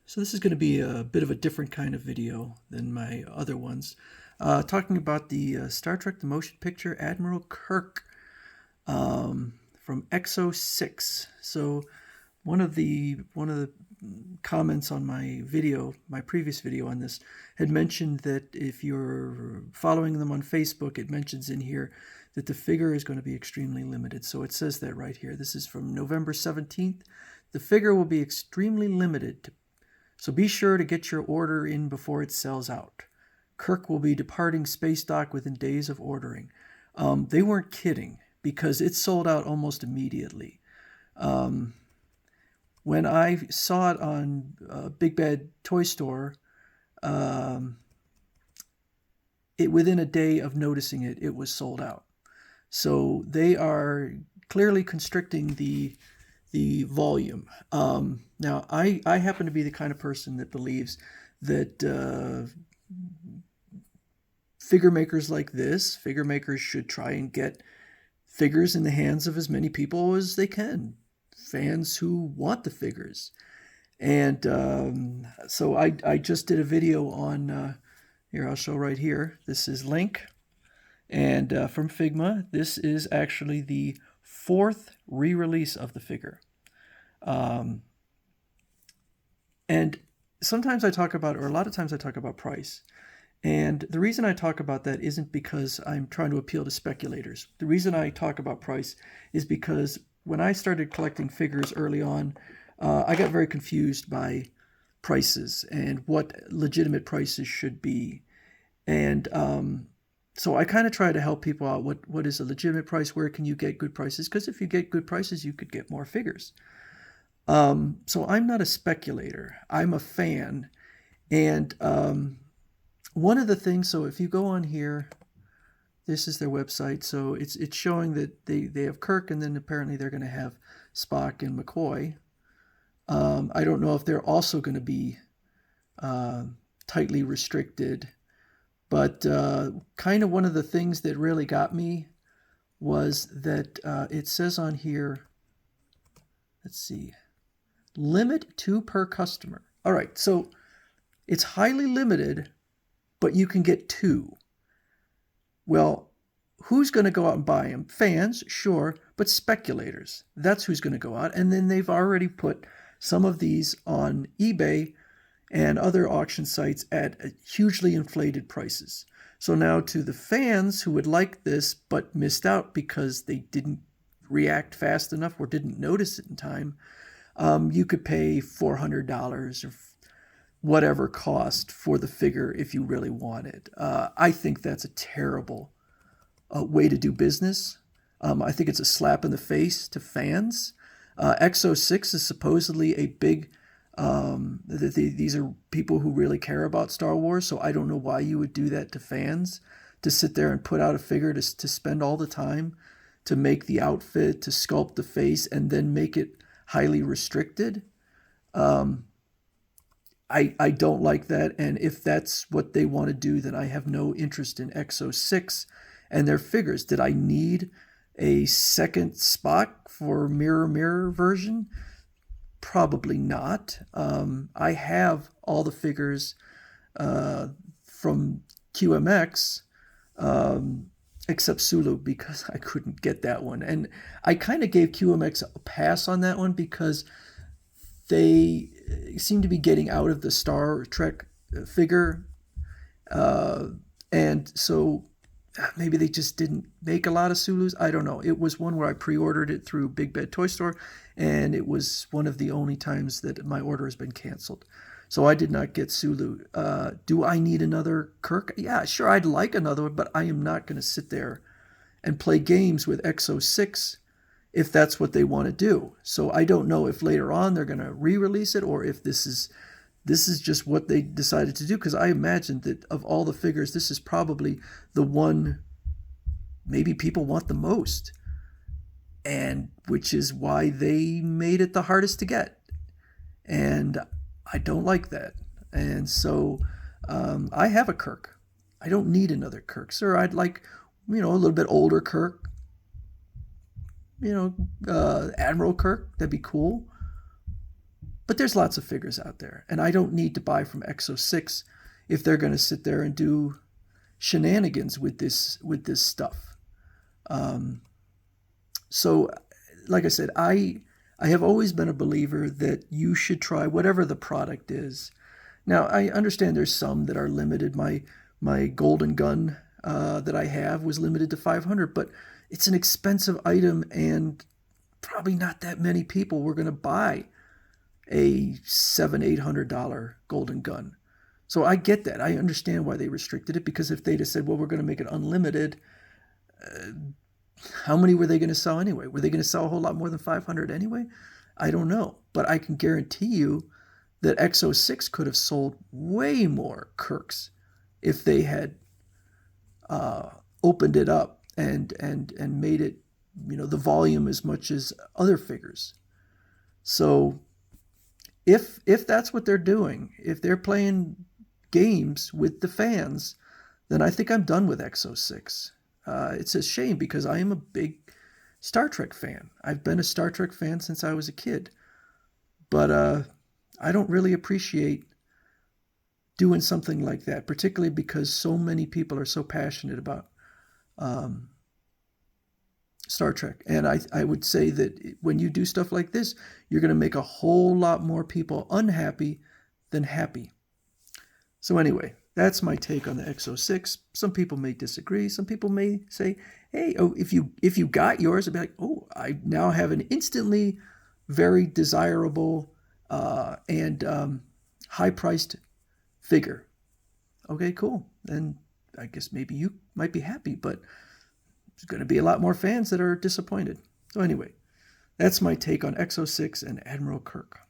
So this is going to be a bit of a different kind of video than my other ones. Talking about the Star Trek The Motion Picture Admiral Kirk from EXO-6. So one of the comments on my video, my previous video on this, had mentioned that if you're following them on Facebook, it mentions in here that the figure is going to be extremely limited. So it says that right here. This is from November 17th. The figure will be extremely limited, so be sure to get your order in before it sells out. Kirk will be departing space dock within days of ordering. They weren't kidding, because it sold out almost immediately. When I saw it on Big Bad Toy Store, within a day of noticing it, it was sold out. So they are clearly constricting the volume. Now, I happen to be the kind of person that believes that figure makers like this, figure makers should try and get figures in the hands of as many people as they can, fans who want the figures. And so I just did a video on, here, I'll show right here. This is Link, and from Figma. This is actually the 4th re-release of the figure. And sometimes I talk about, or a lot of times I talk about price. And the reason I talk about that isn't because I'm trying to appeal to speculators. The reason I talk about price is because when I started collecting figures early on, I got very confused by prices and what legitimate prices should be. And so I kind of try to help people out. What is a legitimate price? Where can you get good prices? Because if you get good prices, you could get more figures. So I'm not a speculator. I'm a fan. And one of the things, so if you go on here, this is their website. So it's showing that they have Kirk, and then apparently they're going to have Spock and McCoy. I don't know if they're also going to be tightly restricted. But kind of one of the things that really got me was that it says on here, let's see, limit 2 per customer. All right, so it's highly limited, but you can get 2. Well, who's going to go out and buy them? Fans, sure, but speculators. That's who's going to go out. And then they've already put some of these on eBay and other auction sites at hugely inflated prices. So now to the fans who would like this but missed out because they didn't react fast enough or didn't notice it in time, you could pay $400 or whatever cost for the figure if you really want it. I think that's a terrible way to do business. I think it's a slap in the face to fans. EXO-6 is supposedly a big... these are people who really care about Star Wars, so I don't know why you would do that to fans, to sit there and put out a figure to spend all the time to make the outfit, to sculpt the face, and then make it highly restricted. I don't like that, and if that's what they want to do, then I have no interest in EXO-6 and their figures. Did I need a second Spock for mirror version? Probably not. I have all the figures from QMX, except Sulu, because I couldn't get that one. And I kind of gave QMX a pass on that one because they seem to be getting out of the Star Trek figure. And so maybe they just didn't make a lot of Sulus. I don't know. It was one where I pre-ordered it through Big Bad Toy Store, and it was one of the only times that my order has been canceled. So I did not get Sulu. Do I need another Kirk? Yeah, sure, I'd like another one, but I am not going to sit there and play games with EXO-6 if that's what they want to do. So I don't know if later on they're going to re-release it, or if this is just what they decided to do, because I imagine that of all the figures, this is probably the one maybe people want the most, and which is why they made it the hardest to get. And I don't like that. And so I have a Kirk. I don't need another Kirk. Sir, I'd like, a little bit older Kirk. Admiral Kirk, that'd be cool. But there's lots of figures out there, and I don't need to buy from EXO-6 if they're going to sit there and do shenanigans with this stuff. So, like I said, I have always been a believer that you should try whatever the product is. Now, I understand there's some that are limited. My golden gun that I have was limited to 500, but it's an expensive item, and probably not that many people were going to buy a $700-800 golden gun. So I get that. I understand why they restricted it, because if they'd have said, well, we're going to make it unlimited, how many were they going to sell anyway? Were they going to sell a whole lot more than 500 anyway? I don't know. But I can guarantee you that EXO-6 could have sold way more Kirks if they had opened it up and made it, the volume as much as other figures. So if that's what they're doing, if they're playing games with the fans, then I think I'm done with EXO-6. It's a shame, because I am a big Star Trek fan. I've been a Star Trek fan since I was a kid. But I don't really appreciate doing something like that, particularly because so many people are so passionate about Star Trek. And I would say that when you do stuff like this, you're going to make a whole lot more people unhappy than happy. So anyway, that's my take on the EXO-6. Some people may disagree. Some people may say, hey, if you got yours, I'd be like, oh, I now have an instantly very desirable and high-priced figure. Okay, cool. Then I guess maybe you might be happy, but there's going to be a lot more fans that are disappointed. So anyway, that's my take on EXO-6 and Admiral Kirk.